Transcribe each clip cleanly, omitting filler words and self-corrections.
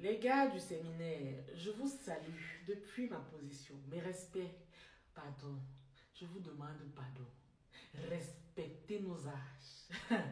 Les gars du séminaire, je vous salue depuis ma position. Mes respects, pardon. Je vous demande pardon. Respectez nos âges.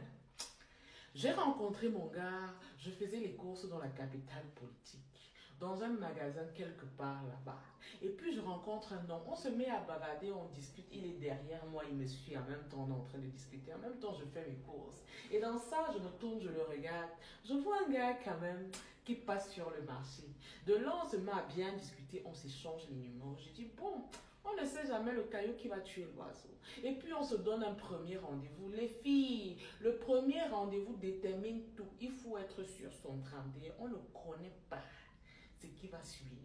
J'ai rencontré mon gars, je faisais les courses dans la capitale politique, dans un magasin quelque part là-bas. Et puis je rencontre un homme, on se met à bavarder, on discute, il est derrière moi, il me suit, en même temps on est en train de discuter, en même temps je fais mes courses. Et dans ça, je me tourne, je le regarde, je vois un gars quand même qui passe sur le marché. De là, on se met à bien discuter, on s'échange les numéros. Je dis, bon, on ne sait jamais le caillou qui va tuer l'oiseau. Et puis on se donne un premier rendez-vous. Les filles, le premier rendez-vous détermine tout. Il faut être sur son 31. On ne connaît pas ce qui va suivre.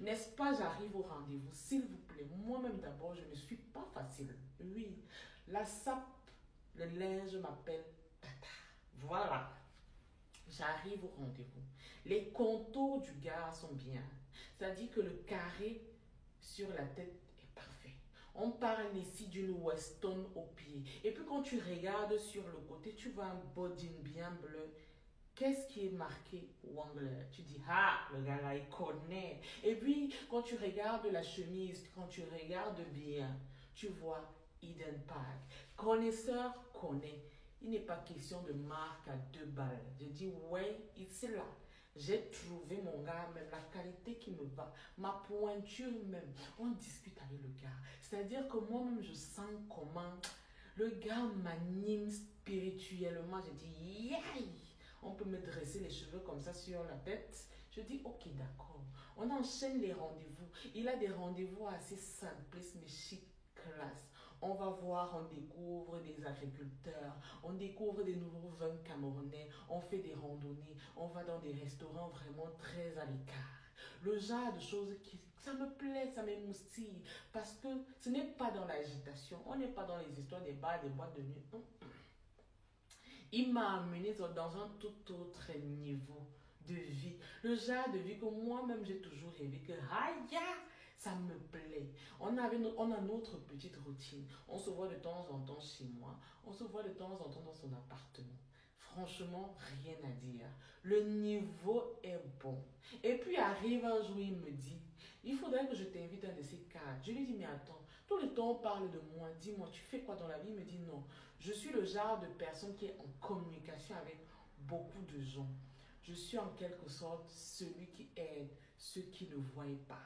N'est-ce pas, j'arrive au rendez-vous. S'il vous plaît, moi-même d'abord, je ne suis pas facile. Oui, la sape, le linge m'appelle Tata. Voilà. J'arrive au rendez-vous. Les contours du gars sont bien. C'est-à-dire que le carré sur la tête est parfait. On parle ici d'une Weston au pied. Et puis quand tu regardes sur le côté, tu vois un bodine bien bleu. Qu'est-ce qui est marqué Wangler? Tu dis, ah, le gars là, il connaît. Et puis, quand tu regardes la chemise, quand tu regardes bien, tu vois Eden Park. Connaisseur connaît. Il n'est pas question de marque à 2 balles. Je dis, ouais, ici là. J'ai trouvé mon gars, même la qualité qui me va, ma pointure même. On discute avec le gars. C'est-à-dire que moi-même, je sens comment le gars m'anime spirituellement. Je dis, yaï! On peut me dresser les cheveux comme ça sur la tête. Je dis, ok, d'accord. On enchaîne les rendez-vous. Il a des rendez-vous assez simplistes, mais chic, classe. On va voir, on découvre des agriculteurs, on découvre des nouveaux vins camerounais, on fait des randonnées, on va dans des restaurants vraiment très à l'écart. Le genre de choses qui, ça me plaît, ça m'émoustille, parce que ce n'est pas dans l'agitation, on n'est pas dans les histoires des bars, des boîtes de nuit. Il m'a amené dans un tout autre niveau de vie. Le genre de vie que moi-même j'ai toujours rêvé que, aïe, ça me plaît. On a notre petite routine. On se voit de temps en temps chez moi. On se voit de temps en temps dans son appartement. Franchement, rien à dire. Le niveau est bon. Et puis arrive un jour, il me dit, il faudrait que je t'invite à un de ces cadres. Je lui dis, mais attends, tout le temps on parle de moi. Dis-moi, tu fais quoi dans la vie? Il me dit, non. Je suis le genre de personne qui est en communication avec beaucoup de gens. Je suis en quelque sorte celui qui aide ceux qui ne voient pas.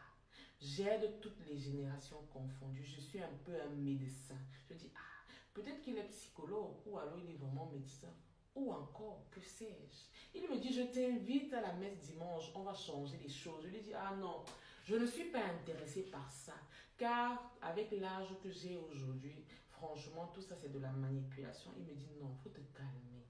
J'aide toutes les générations confondues. Je suis un peu un médecin. Je dis, ah, peut-être qu'il est psychologue ou alors il est vraiment médecin. Ou encore, que sais-je? Il me dit, je t'invite à la messe dimanche, on va changer les choses. Je lui dis, ah non, je ne suis pas intéressée par ça. Car avec l'âge que j'ai aujourd'hui, franchement, tout ça c'est de la manipulation. Il me dit, non, il faut te calmer.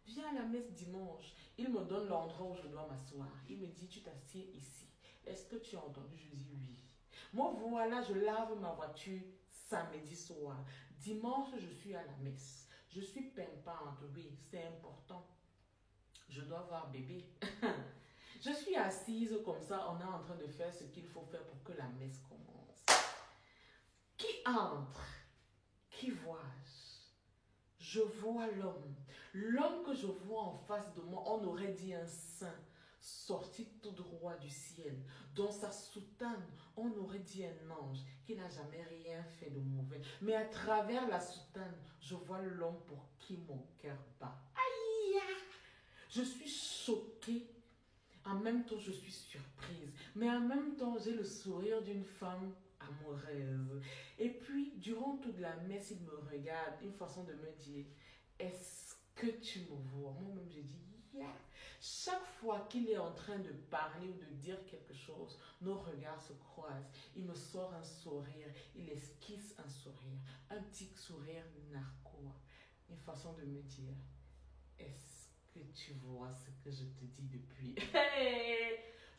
Viens à la messe dimanche. Il me donne l'endroit où je dois m'asseoir. Il me dit, tu t'assieds ici. Est-ce que tu as entendu? Je dis oui. Moi, voilà, je lave ma voiture samedi soir. Dimanche, je suis à la messe. Je suis pimpante, oui, c'est important. Je dois voir bébé. Je suis assise comme ça, on est en train de faire ce qu'il faut faire pour que la messe commence. Qui entre? Qui vois-je? Je vois l'homme. L'homme que je vois en face de moi, on aurait dit un saint sorti tout droit du ciel. Dans sa soutane, on aurait dit un ange qui n'a jamais rien fait de mauvais. Mais à travers la soutane, je vois l'homme pour qui mon cœur bat. Aïe! Je suis choquée. En même temps, je suis surprise. Mais en même temps, j'ai le sourire d'une femme amoureuse. Et puis, durant toute la messe, il me regarde, une façon de me dire, est-ce que tu me vois? Moi-même, j'ai dit, yeah. Chaque fois qu'il est en train de parler ou de dire quelque chose, nos regards se croisent. Il me sort un sourire, il esquisse un sourire, un petit sourire narquois. Une façon de me dire, est-ce que tu vois ce que je te dis depuis?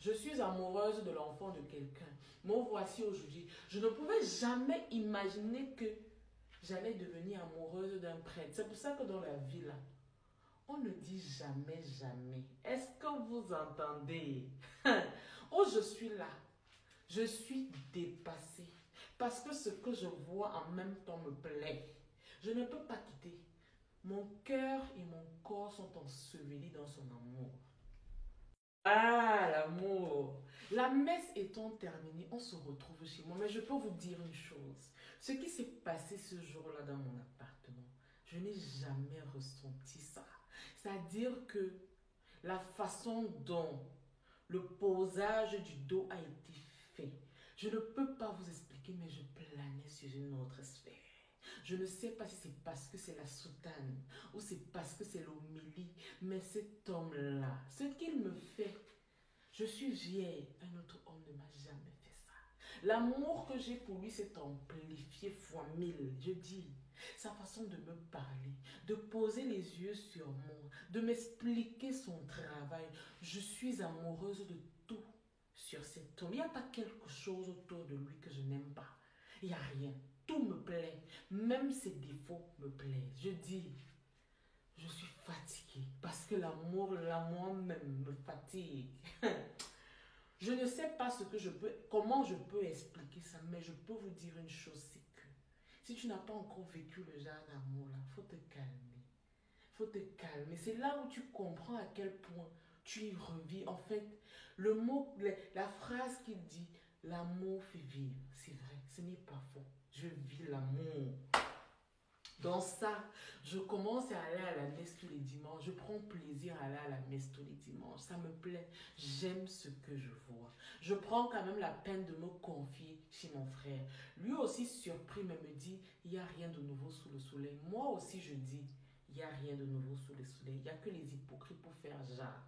Je suis amoureuse de l'enfant de quelqu'un. Me voici aujourd'hui. Je ne pouvais jamais imaginer que j'allais devenir amoureuse d'un prêtre. C'est pour ça que dans la vie, là, on ne dit jamais, jamais. Est-ce que vous entendez? Oh, je suis là. Je suis dépassée. Parce que ce que je vois en même temps me plaît. Je ne peux pas quitter. Mon cœur et mon corps sont ensevelis dans son amour. Ah! La messe étant terminée, on se retrouve chez moi. Mais je peux vous dire une chose. Ce qui s'est passé ce jour-là dans mon appartement, je n'ai jamais ressenti ça. C'est-à-dire que la façon dont le posage du dos a été fait, je ne peux pas vous expliquer, mais je planais sur une autre sphère. Je ne sais pas si c'est parce que c'est la soutane ou c'est parce que c'est l'homélie, mais cet homme-là, ce qu'il me fait, je suis vieille, un autre homme ne m'a jamais fait ça. L'amour que j'ai pour lui s'est amplifié fois 1000. Je dis, sa façon de me parler, de poser les yeux sur moi, de m'expliquer son travail. Je suis amoureuse de tout sur cet homme. Il n'y a pas quelque chose autour de lui que je n'aime pas. Il n'y a rien. Tout me plaît. Même ses défauts me plaisent. Je dis, je suis fatiguée parce que l'amour, là, moi-même, me fatigue. Je ne sais pas comment je peux expliquer ça, mais je peux vous dire une chose, c'est que si tu n'as pas encore vécu le genre d'amour là, faut te calmer. Faut te calmer. C'est là où tu comprends à quel point tu y revis. En fait, le mot, la phrase qu'il dit, l'amour fait vivre. C'est vrai, ce n'est pas faux. Je vis l'amour. Dans ça, je commence à aller à la messe tous les dimanches. Je prends plaisir à aller à la messe tous les dimanches. Ça me plaît. J'aime ce que je vois. Je prends quand même la peine de me confier chez mon frère. Lui aussi surpris, mais me dit, il n'y a rien de nouveau sous le soleil. Moi aussi, je dis, il n'y a rien de nouveau sous le soleil. Il n'y a que les hypocrites pour faire genre.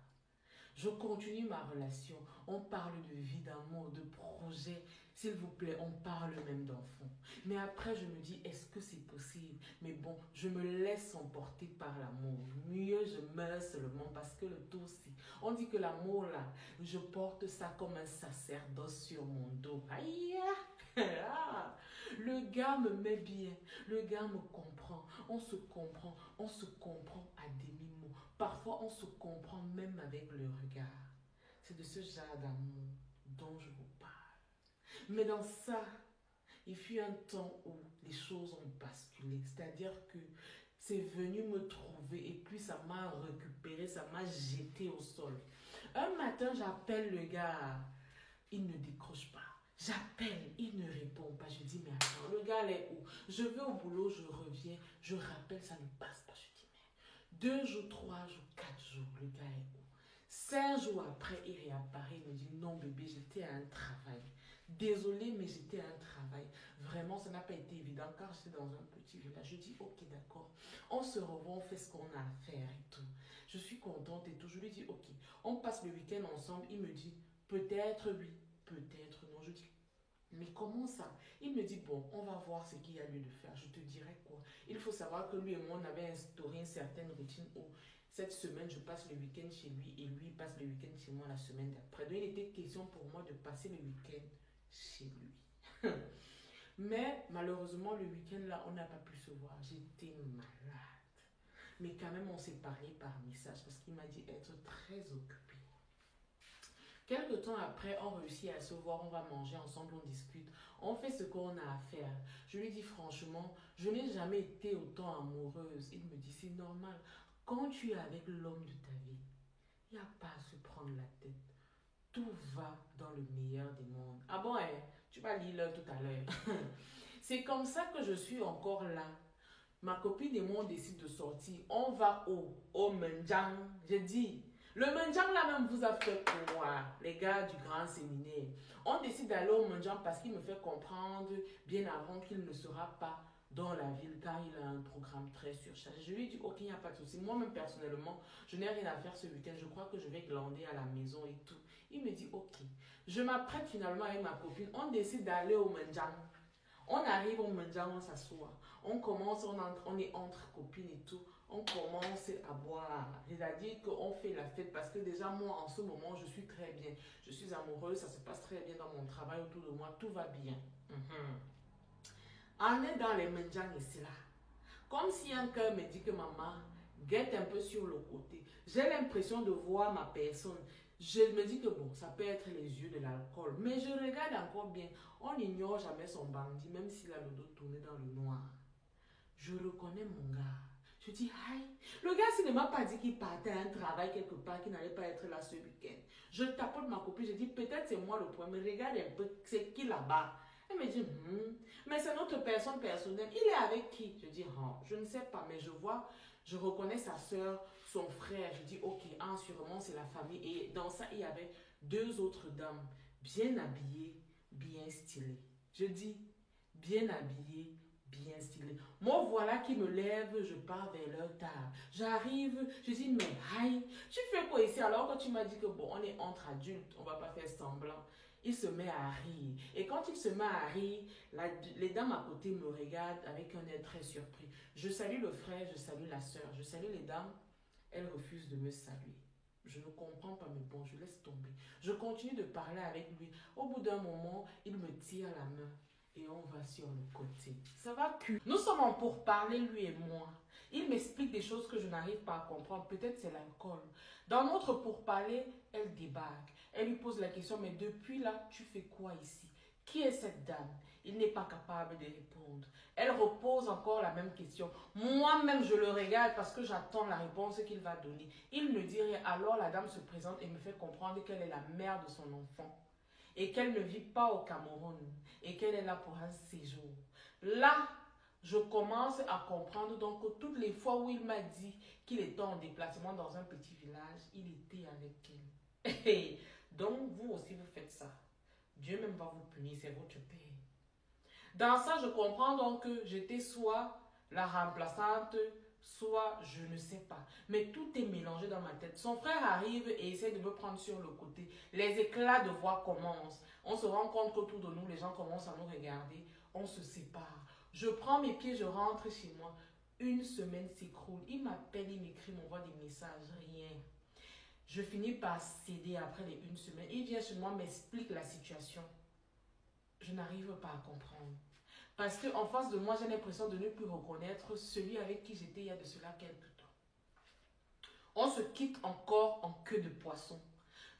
Je continue ma relation. On parle de vie, d'amour, de projet. S'il vous plaît, on parle même d'enfants. Mais après, je me dis, est-ce que c'est possible? Mais bon, je me laisse emporter par l'amour. Mieux, je meurs seulement parce que le tout aussi. On dit que l'amour, là, je porte ça comme un sacerdoce sur mon dos. Aïe! Le gars me met bien. Le gars me comprend. On se comprend. On se comprend à demi-mot. Parfois, on se comprend même avec le regard. C'est de ce genre d'amour dont je vous parle. Mais dans ça, il fut un temps où les choses ont basculé. C'est-à-dire que c'est venu me trouver et puis ça m'a récupéré, ça m'a jeté au sol. Un matin, j'appelle le gars. Il ne décroche pas. J'appelle, il ne répond pas. Je dis, mais attends, le gars, il est où? Je vais au boulot, je reviens, je rappelle, ça ne passe pas. Je dis, mais 2 jours, 3 jours, 4 jours, le gars est où? 5 jours après, il réapparaît, il me dit, non bébé, j'étais à un travail. Désolée, mais j'étais à un travail. Vraiment, ça n'a pas été évident car j'étais dans un petit village. Je dis, ok, d'accord, on se revoit, on fait ce qu'on a à faire et tout. Je suis contente et tout. Je lui dis, ok, on passe le week-end ensemble. Il me dit, peut-être oui, peut-être non. Je dis, mais comment ça? Il me dit, bon, on va voir ce qu'il y a lieu de faire. Je te dirai quoi. Il faut savoir que lui et moi, on avait instauré une certaine routine où cette semaine, je passe le week-end chez lui et lui, il passe le week-end chez moi la semaine d'après. Donc, il était question pour moi de passer le week-end chez lui. Mais malheureusement, le week-end là, on n'a pas pu se voir. J'étais malade. Mais quand même, on s'est parlé par message parce qu'il m'a dit être très occupé. Quelque temps après, on réussit à se voir, on va manger ensemble, on discute, on fait ce qu'on a à faire. Je lui dis franchement, je n'ai jamais été autant amoureuse. Il me dit, c'est normal. Quand tu es avec l'homme de ta vie, il n'y a pas à se prendre la tête. Tout va dans le meilleur des mondes. Ah bon, hein? Tu vas lire l'heure tout à l'heure. C'est comme ça que je suis encore là. Ma copine et moi, on décide de sortir. On va où? Au Menjang. Je dis, le Menjang là même vous a fait pour moi, les gars du grand séminaire. On décide d'aller au Menjang parce qu'il me fait comprendre bien avant qu'il ne sera pas dans la ville car il a un programme très surchargé. Je lui dis, ok, il n'y a pas de souci. Moi-même, personnellement, je n'ai rien à faire ce week-end. Je crois que je vais glander à la maison et tout. Il me dit, ok. Je m'apprête finalement avec ma copine. On décide d'aller au Menjang. On arrive au Menjang, on s'assoit. On commence, on est entre copines et tout. On commence à boire. C'est-à-dire qu'on fait la fête parce que déjà, moi, en ce moment, je suis très bien. Je suis amoureuse, ça se passe très bien dans mon travail autour de moi. Tout va bien. On est dans les Menjang ici là. Comme si un cœur me dit que maman guette un peu sur le côté. J'ai l'impression de voir ma personne. Je me dis que bon, ça peut être les yeux de l'alcool. Mais je regarde encore bien. On n'ignore jamais son bandit, même s'il a le dos tourné dans le noir. Je reconnais mon gars. Je dis, aïe, le gars, s'il ne m'a pas dit qu'il partait à un travail quelque part, qu'il n'allait pas être là ce week-end. Je tapote ma copine, je dis, peut-être c'est moi le problème, regarde un peu, c'est qui là-bas? Elle me dit, mais c'est notre personne personnelle. Il est avec qui? Je dis, je ne sais pas, mais je vois, je reconnais sa soeur, son frère. Je dis, ok, sûrement c'est la famille. Et dans ça, il y avait deux autres dames, bien habillées, bien stylées. Je dis, bien habillées, bien stylées. Moi, voilà qui me lève, je pars vers leur table. J'arrive, je dis, mais aïe, tu fais quoi ici? Alors que tu m'as dit que bon, on est entre adultes, on va pas faire semblant. Il se met à rire. Et quand il se met à rire, les dames à côté me regardent avec un air très surpris. Je salue le frère, je salue la soeur, je salue les dames. Elles refusent de me saluer. Je ne comprends pas, mais bon, je laisse tomber. Je continue de parler avec lui. Au bout d'un moment, il me tire la main et on va sur le côté. Ça va cul. Nous sommes en pourparlers, lui et moi. Il m'explique des choses que je n'arrive pas à comprendre. Peut-être c'est l'alcool. Dans notre pourparler, elle débarque. Elle lui pose la question, mais depuis là, tu fais quoi ici? Qui est cette dame? Il n'est pas capable de répondre. Elle repose encore la même question. Moi-même, je le regarde parce que j'attends la réponse qu'il va donner. Il ne dit rien. Alors la dame se présente et me fait comprendre qu'elle est la mère de son enfant et qu'elle ne vit pas au Cameroun et qu'elle est là pour un séjour. Là, je commence à comprendre donc que toutes les fois où il m'a dit qu'il était en déplacement dans un petit village, il était avec elle. Donc, vous aussi, vous faites ça. Dieu même va vous punir, c'est votre père. Dans ça, je comprends donc que j'étais soit la remplaçante, soit je ne sais pas. Mais tout est mélangé dans ma tête. Son frère arrive et essaie de me prendre sur le côté. Les éclats de voix commencent. On se rend compte qu'autour de nous, les gens commencent à nous regarder. On se sépare. Je prends mes pieds, je rentre chez moi. Une semaine s'écroule. Il m'appelle, il m'écrit, m'envoie des messages, rien. Je finis par céder après les une semaine. Il vient chez moi, m'explique la situation. Je n'arrive pas à comprendre. Parce qu'en face de moi, j'ai l'impression de ne plus reconnaître celui avec qui j'étais il y a de cela quelques temps. On se quitte encore en queue de poisson.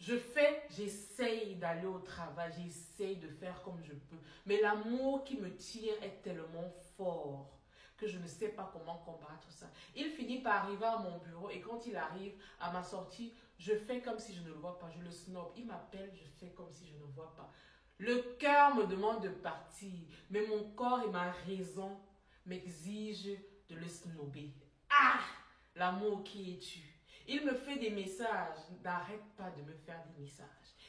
J'essaye d'aller au travail, j'essaye de faire comme je peux. Mais l'amour qui me tire est tellement fort que je ne sais pas comment combattre ça. Il finit par arriver à mon bureau et quand il arrive à ma sortie, je fais comme si je ne le vois pas, je le snob. Il m'appelle, je fais comme si je ne vois pas. Le cœur me demande de partir, mais mon corps et ma raison m'exigent de le snobber. Ah! L'amour, qui es-tu? Il me fait des messages, n'arrête pas de me faire des messages.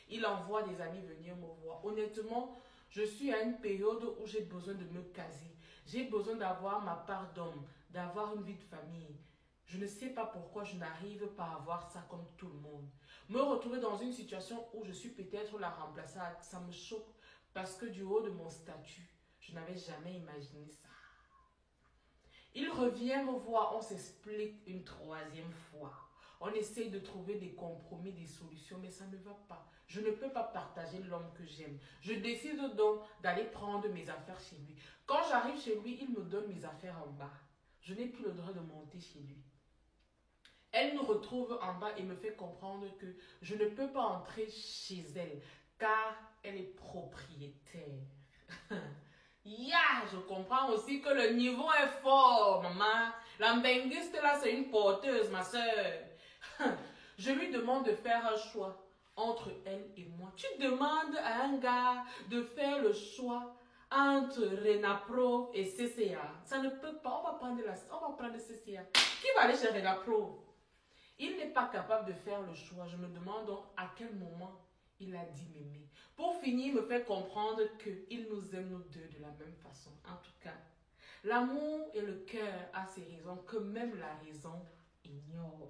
Il envoie des amis venir me voir. Honnêtement, je suis à une période où j'ai besoin de me caser. J'ai besoin d'avoir ma part d'homme, d'avoir une vie de famille. Je ne sais pas pourquoi je n'arrive pas à voir ça comme tout le monde. Me retrouver dans une situation où je suis peut-être la remplaçante, ça me choque parce que du haut de mon statut, je n'avais jamais imaginé ça. Il revient me voir, on s'explique une troisième fois. On essaye de trouver des compromis, des solutions, mais ça ne va pas. Je ne peux pas partager l'homme que j'aime. Je décide donc d'aller prendre mes affaires chez lui. Quand j'arrive chez lui, il me donne mes affaires en bas. Je n'ai plus le droit de monter chez lui. Elle nous retrouve en bas et me fait comprendre que je ne peux pas entrer chez elle car elle est propriétaire. Je comprends aussi que le niveau est fort, maman. La benguiste là, c'est une porteuse, ma soeur. Je lui demande de faire un choix entre elle et moi. Tu demandes à un gars de faire le choix entre Renapro et CCA. Ça ne peut pas. On va prendre CCA. Qui va aller chez Renapro? Il n'est pas capable de faire le choix. Je me demande donc à quel moment il a dit m'aimer. Pour finir, il me fait comprendre qu'il nous aime nous deux de la même façon. En tout cas, l'amour et le cœur a ses raisons que même la raison ignore.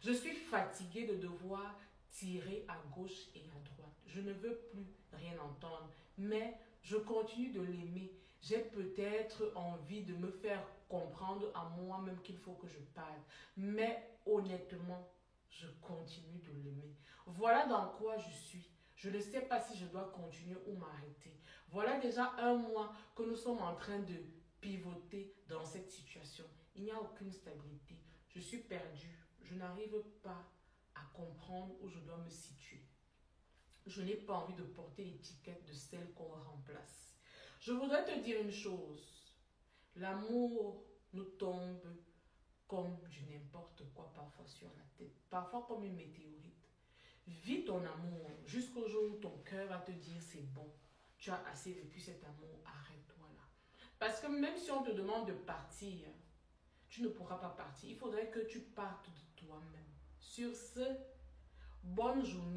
Je suis fatiguée de devoir tirer à gauche et à droite. Je ne veux plus rien entendre, mais je continue de l'aimer. J'ai peut-être envie de me faire comprendre à moi-même qu'il faut que je parle. Mais honnêtement, je continue de l'aimer. Voilà dans quoi je suis. Je ne sais pas si je dois continuer ou m'arrêter. Voilà déjà un mois que nous sommes en train de pivoter dans cette situation. Il n'y a aucune stabilité. Je suis perdue. Je n'arrive pas à comprendre où je dois me situer. Je n'ai pas envie de porter l'étiquette de celle qu'on remplace. Je voudrais te dire une chose. L'amour nous tombe comme du n'importe quoi parfois sur la tête. Parfois comme une météorite. Vis ton amour jusqu'au jour où ton cœur va te dire c'est bon. Tu as assez vécu cet amour, arrête-toi là. Parce que même si on te demande de partir, tu ne pourras pas partir. Il faudrait que tu partes de toi-même. Sur ce, bonne journée.